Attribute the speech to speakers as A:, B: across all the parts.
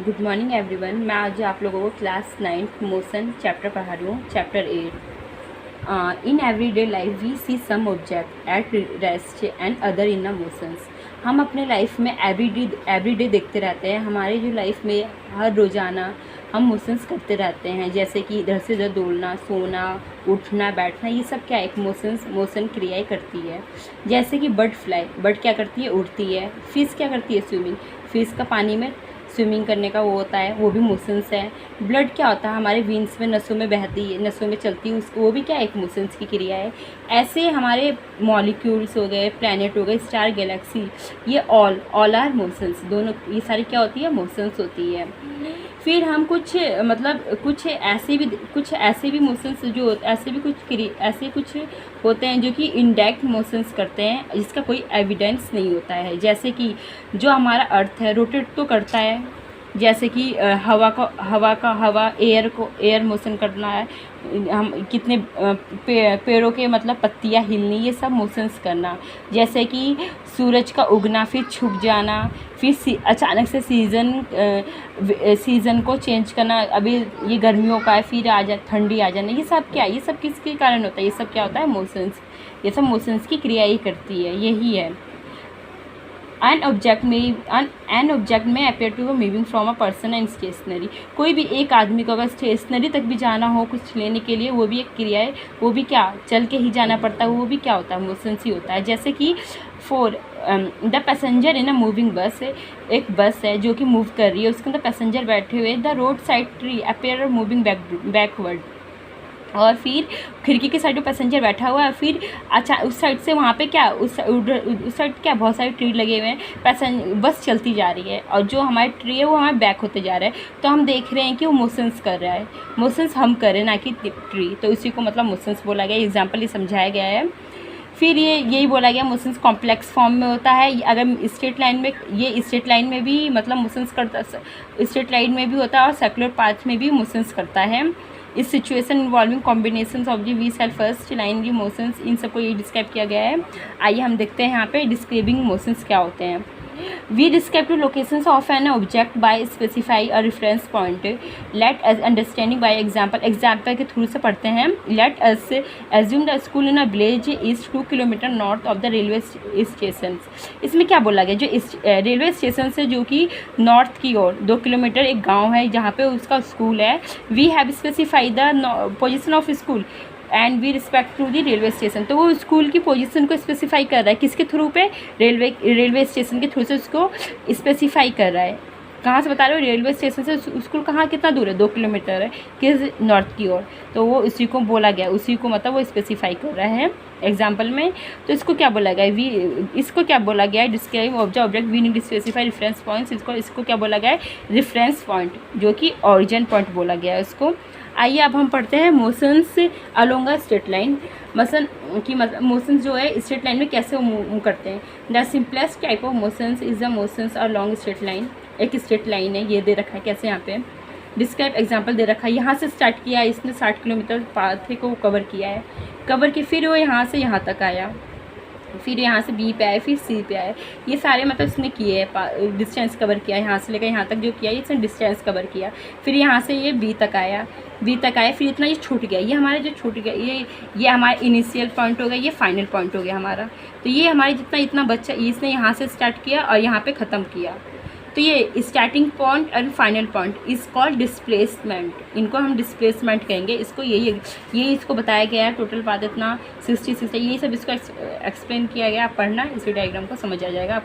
A: Good morning everyone. मैं आज आप लोगों को क्लास 9 मोशन चैप्टर पढ़ा रही हूँ, chapter 8। In everyday life we see some object at rest and other in motions. हम अपने लाइफ में एवरीडे देखते रहते हैं। हमारे जो लाइफ में हर रोज़ाना हम मोशंस करते रहते हैं, जैसे कि इधर से उधर दौड़ना, सोना, उठना, बैठना, ये सब क्या एक मोशन क्रियाएँ करती है। जैसे कि बर्ड क्या करती है, उड़ती है। फिश क्या करती है, स्विमिंग। फिश का पानी में स्विमिंग करने का वो होता है, वो भी मोशंस है। ब्लड क्या होता है, हमारे वीन्स में, नसों में बहती है, नसों में चलती है, उसको वो भी क्या एक मोशंस की क्रिया है। ऐसे हमारे मॉलिक्यूल्स हो गए, प्लैनेट हो गए, स्टार, गैलेक्सी, ये ऑल आर मोशंस। दोनों ये सारी क्या होती है, मोशंस होती है। फिर हम कुछ ऐसे भी मोशंस जो ऐसे कुछ होते हैं जो कि इनडायरेक्ट मोशंस करते हैं, जिसका कोई एविडेंस नहीं होता है। जैसे कि जो हमारा अर्थ है रोटेट तो करता है, जैसे कि एयर मोशन करना है, हम कितने पेड़ों के मतलब पत्तियां हिलनी, ये सब मोशंस करना। जैसे कि सूरज का उगना, फिर छुप जाना, फिर अचानक से सीज़न को चेंज करना। अभी ये गर्मियों का है, फिर ठंडी आ जाना। ये सब किसके कारण होता है, ये सब क्या होता है, मोशंस। ये सब मोशंस की क्रिया ही करती है, यही है। एन ऑब्जेक्ट में appear to moving from a person and stationary. कोई भी एक आदमी को अगर स्टेशनरी तक भी जाना हो कुछ लेने के लिए, वो भी एक क्रिया है, वो भी क्या चल के ही जाना पड़ता है, वो भी क्या होता है, मोशंस ही होता है। जैसे कि the passenger in a moving बस, एक बस है जो कि मूव कर रही है, उसके अंदर पैसेंजर बैठे हुए। The road side tree appear moving backward. और फिर खिड़की के साइड में पैसेंजर बैठा हुआ है, फिर अच्छा उस साइड से वहाँ पे क्या उस साइड क्या बहुत सारे ट्री लगे हुए हैं, बस चलती जा रही है, और जो हमारे ट्री है वो हमारे बैक होते जा रहा है। तो हम देख रहे हैं कि वो मोशंस कर रहा है, मोशंस हम कर रहे हैं, ना कि ट्री। तो इसी को मतलब मोशंस बोला गया, एग्जाम्पल ये समझाया गया है। फिर यही बोला गया मोशंस कॉम्प्लेक्स फॉर्म में होता है। अगर स्ट्रेट लाइन में भी मतलब मोशंस करता, स्ट्रेट लाइन में भी होता है, और सर्कुलर पाथ में भी मोशंस करता है। इस situation involving combination of the we sell first line की मोशंस, इन सबको ये डिस्क्राइब किया गया है। आइए हम देखते हैं यहाँ पे डिस्क्राइबिंग मोशंस क्या होते हैं। We describe to locations of an object by specify a reference point. Let us understanding by example के थ्रू से पढ़ते हैं। Let us assume the school in a village is 2 kilometre north of the railway station. इसमें क्या बोला गया, जो railway station से जो कि नॉर्थ की ओर 2 किलोमीटर एक गाँव है जहाँ पे उसका स्कूल है। We have specify the position of school and we respect to the railway station. तो वो स्कूल की पोजीशन को स्पेसिफाई कर रहा है, किसके थ्रू पे, रेलवे स्टेशन के थ्रू से उसको स्पेसिफाई कर रहा है। कहाँ से बता रहे हो, रेलवे स्टेशन से स्कूल कहाँ कितना दूर है, 2 किलोमीटर है, किस नॉर्थ की ओर। तो वो उसी को बोला गया, उसी को मतलब वो स्पेसिफाई कर रहा है एग्जाम्पल में। तो इसको क्या बोला गया, इसको क्या बोला गया है, describe object we need specify reference points. इसको क्या बोला गया है, रेफरेंस पॉइंट, जो कि ओरिजिन पॉइंट बोला गया है उसको। आइए अब हम पढ़ते हैं motions along a straight line. Motions जो है स्ट्रेट लाइन में कैसे मूव करते हैं। The simplest type of motions is the motions along straight line. एक स्ट्रेट लाइन है, ये दे रखा है कैसे, यहाँ पे डिस्क्राइब एग्जांपल दे रखा है। यहाँ से स्टार्ट किया है इसने, 60 किलोमीटर पाथ को कवर किया है, फिर वो यहाँ से यहाँ तक आया, फिर यहाँ से बी पे आए, फिर सी पे आए। ये सारे मतलब इसने किए हैं, डिस्टेंस कवर किया, यहाँ से लेकर यहाँ तक जो किया इसने डिस्टेंस कवर किया। फिर यहाँ से ये बी तक आया, फिर इतना ये छूट गया। ये हमारा जो छूट गया, ये हमारा इनिशियल पॉइंट हो गया, ये फाइनल पॉइंट हो गया हमारा। तो ये हमारे इतना बच्चा इसने यहाँ से स्टार्ट किया और यहाँ पर ख़त्म किया। तो ये स्टार्टिंग पॉइंट और final point is called displacement. इनको हम डिस्प्लेसमेंट कहेंगे। इसको ये इसको बताया गया है। टोटल पाथ इतना 66 ये सब इसको एक्सप्लेन किया गया। आप पढ़ना, इसी डायग्राम को समझ आ जाएगा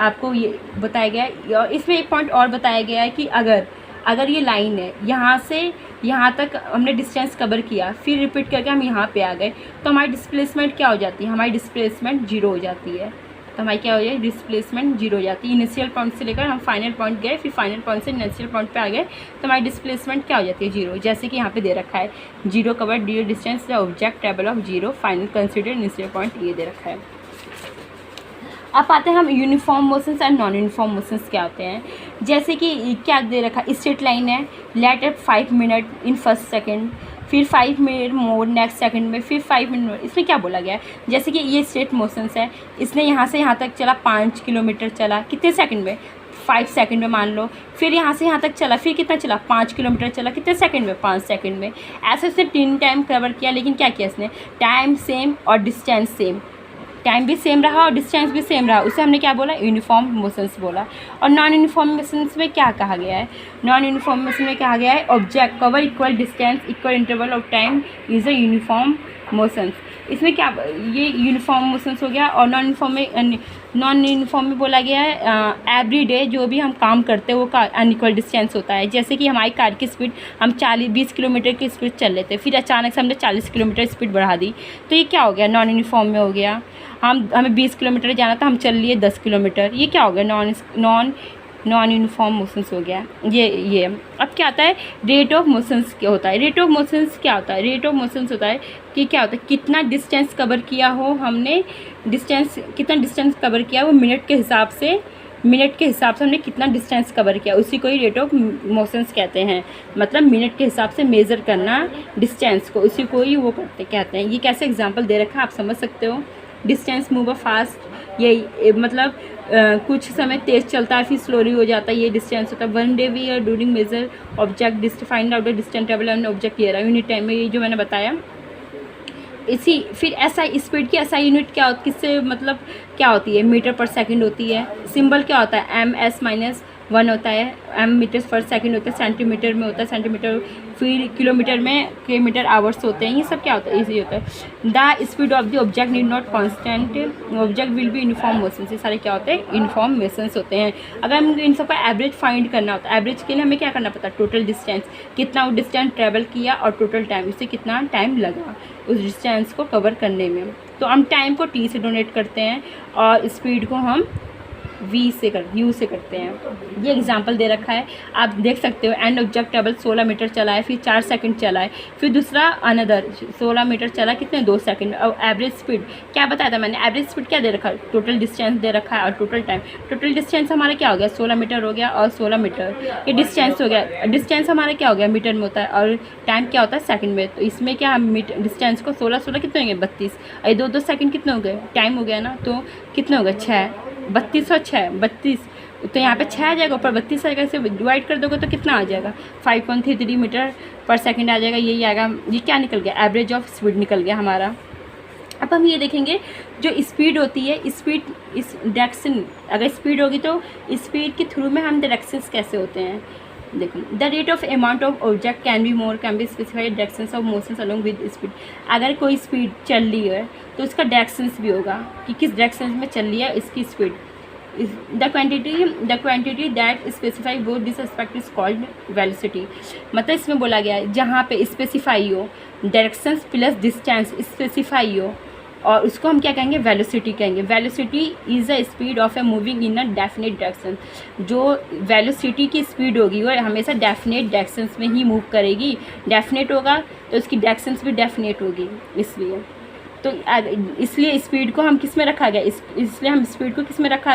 A: आपको ये बताया गया है। और इसमें एक पॉइंट और बताया गया है कि अगर ये लाइन है, यहाँ से यहाँ तक हमने डिस्टेंस कवर किया, फिर रिपीट करके हम यहाँ पे आ गए, तो हमारी डिस्प्लेसमेंट क्या हो जाती है, हमारी डिस्प्लेसमेंट 0 हो जाती है। तो हमारी क्या हो जाए, डिस्प्लेसमेंट 0 हो जाती है। इनिशियल पॉइंट से लेकर हम फाइनल पॉइंट गए, फिर फाइनल पॉइंट से इनिशियल पॉइंट पे आ गए, तो हमारी डिस्प्लेसमेंट क्या हो जाती है, 0। जैसे कि यहाँ पे दे रखा है 0 cover the distance the object table of 0 final consider initial point, ये दे रखा है। अब आते हैं हम uniform motions and non uniform motions क्या होते हैं। जैसे कि क्या दे रखा है, स्ट्रेट लाइन है, let at 5 minute in first second, फिर 5 मिनट मोर नेक्स्ट सेकंड में, फिर 5 मिनट मोर। इसमें क्या बोला गया है, जैसे कि ये स्ट्रेट मोशंस है, इसने यहाँ से यहाँ तक चला, 5 किलोमीटर चला, कितने सेकंड में, 5 सेकंड में मान लो, फिर यहाँ से यहाँ तक चला, फिर कितना चला 5 किलोमीटर चला, कितने सेकंड में 5 सेकंड में। ऐसे उसने 3 टाइम कवर किया, लेकिन क्या किया इसने, टाइम सेम और डिस्टेंस सेम, टाइम भी सेम रहा और डिस्टेंस भी सेम रहा, उसे हमने क्या बोला, यूनिफॉर्म मोशंस बोला। और नॉन यूनिफॉर्म मोशंस में क्या कहा गया है, नॉन यूनिफॉर्म मोशन में कहा गया है object cover equal distance equal interval of time is a uniform motions. इसमें क्या, ये यूनिफॉर्म मोशंस हो गया। और नॉन यूनिफॉर्म में बोला गया है एवरी डे जो भी हम काम करते हैं वो का अनइक्वल डिस्टेंस होता है। जैसे कि हमारी कार की स्पीड हम 20 किलोमीटर की स्पीड चल रहे थे, फिर अचानक से हमने 40 किलोमीटर स्पीड बढ़ा दी, तो ये क्या हो गया, नॉन यूनिफॉर्म में हो गया। हमें 20 किलोमीटर जाना था, हम चल लिए 10 किलोमीटर, ये क्या हो गया, नॉन यूनिफॉर्म मोशंस हो गया ये। अब क्या आता है, रेट ऑफ मोशंस क्या होता है, रेट ऑफ मोशंस क्या होता है, रेट ऑफ मोशंस होता है कि क्या होता है, कितना डिस्टेंस कवर किया हो हमने, कितना डिस्टेंस कवर किया वो मिनट के हिसाब से हमने कितना डिस्टेंस कवर किया, उसी को ही रेट ऑफ मोशंस कहते हैं। मतलब मिनट के हिसाब से मेज़र करना डिस्टेंस को, उसी को ही वो कहते हैं। ये कैसे एग्जांपल दे रखा है आप समझ सकते हो। डिस्टेंस मूव फास्ट, ये मतलब कुछ समय तेज़ चलता है फिर स्लोली हो जाता है, ये डिस्टेंस होता है। 1 day we are during measure object find out the distance travel and object ये रहा यूनिट टाइम में, ये जो मैंने बताया। इसी फिर एसआई स्पीड की एसआई यूनिट क्या होती, किससे मतलब क्या होती है, मीटर पर सेकंड होती है। सिंबल क्या होता है, ms-1 होता है, m मीटर्स पर सेकंड होता है, सेंटीमीटर में होता है सेंटीमीटर, फिर किलोमीटर आवर्स होते हैं। ये सब क्या होता है, इजी होता है। The speed of the object need not constant, object will be uniform motion, ये सारे क्या होते हैं, यूनिफॉर्म मोशंस होते हैं। अगर हम इन सबका एवरेज फाइंड करना होता है, एवरेज के लिए हमें क्या करना पड़ता है, टोटल डिस्टेंस, कितना वो डिस्टेंस ट्रेवल किया और टोटल टाइम, इससे कितना टाइम लगा उस डिस्टेंस को कवर करने में। तो हम टाइम को t से डोनेट करते हैं और स्पीड को हम यू से करते हैं। ये एग्जांपल दे रखा है, आप देख सकते हो। एंड ऑब्जेक्ट ट्रेवल 16 मीटर चला है, फिर 4 सेकंड चला है, फिर दूसरा अनदर 16 मीटर चला, कितने 2 सेकंड। और एवरेज स्पीड क्या बताया था मैंने, एवरेज स्पीड क्या दे रखा है, टोटल डिस्टेंस दे रखा है और टोटल टाइम। टोटल डिस्टेंस हमारा क्या हो गया, 16 मीटर हो गया और 16 मीटर ये डिस्टेंस हो गया। डिस्टेंस हमारा क्या हो गया, मीटर में होता है और टाइम क्या होता है, सेकंड में। तो इसमें क्या हम डिस्टेंस को 16 कितने होंगे 32, और 2 सेकंड कितने हो गए, टाइम हो गया ना, तो कितने हो गए 6, 32 और 6 32, तो यहाँ पे 6 आ जाएगा, ऊपर 32 आएगा, इसे डिवाइड कर दोगे तो कितना आ जाएगा 5.33 मीटर पर सेकंड आ जाएगा। यही आएगा, ये क्या निकल गया, एवरेज ऑफ स्पीड निकल गया हमारा। अब हम ये देखेंगे जो स्पीड होती है, स्पीड इस डायरेक्शन, अगर स्पीड होगी तो स्पीड के थ्रू में हम डायरेक्शंस कैसे होते हैं। देखो, the rate of amount of object can be specified directions of motions along with speed. अगर कोई स्पीड चल रही है तो उसका डायरेक्शंस भी होगा कि किस डायरेक्शन में चल रही है इसकी speed. The quantity that specify both this aspect is called velocity. मतलब इसमें बोला गया है जहाँ पे स्पेसिफाई हो, डायरेक्शंस प्लस डिस्टेंस स्पेसिफाई हो, और उसको हम क्या कहेंगे, वेलोसिटी कहेंगे। Velocity is a speed of a moving in a definite direction. जो वेलोसिटी की स्पीड होगी वो हमेशा डेफिनेट डायरेक्शंस में ही मूव करेगी। डेफिनेट होगा तो उसकी डायरेक्शंस भी डेफिनेट होगी। इसलिए स्पीड को हम किस में रखा गया, इसलिए हम स्पीड को किस में रखा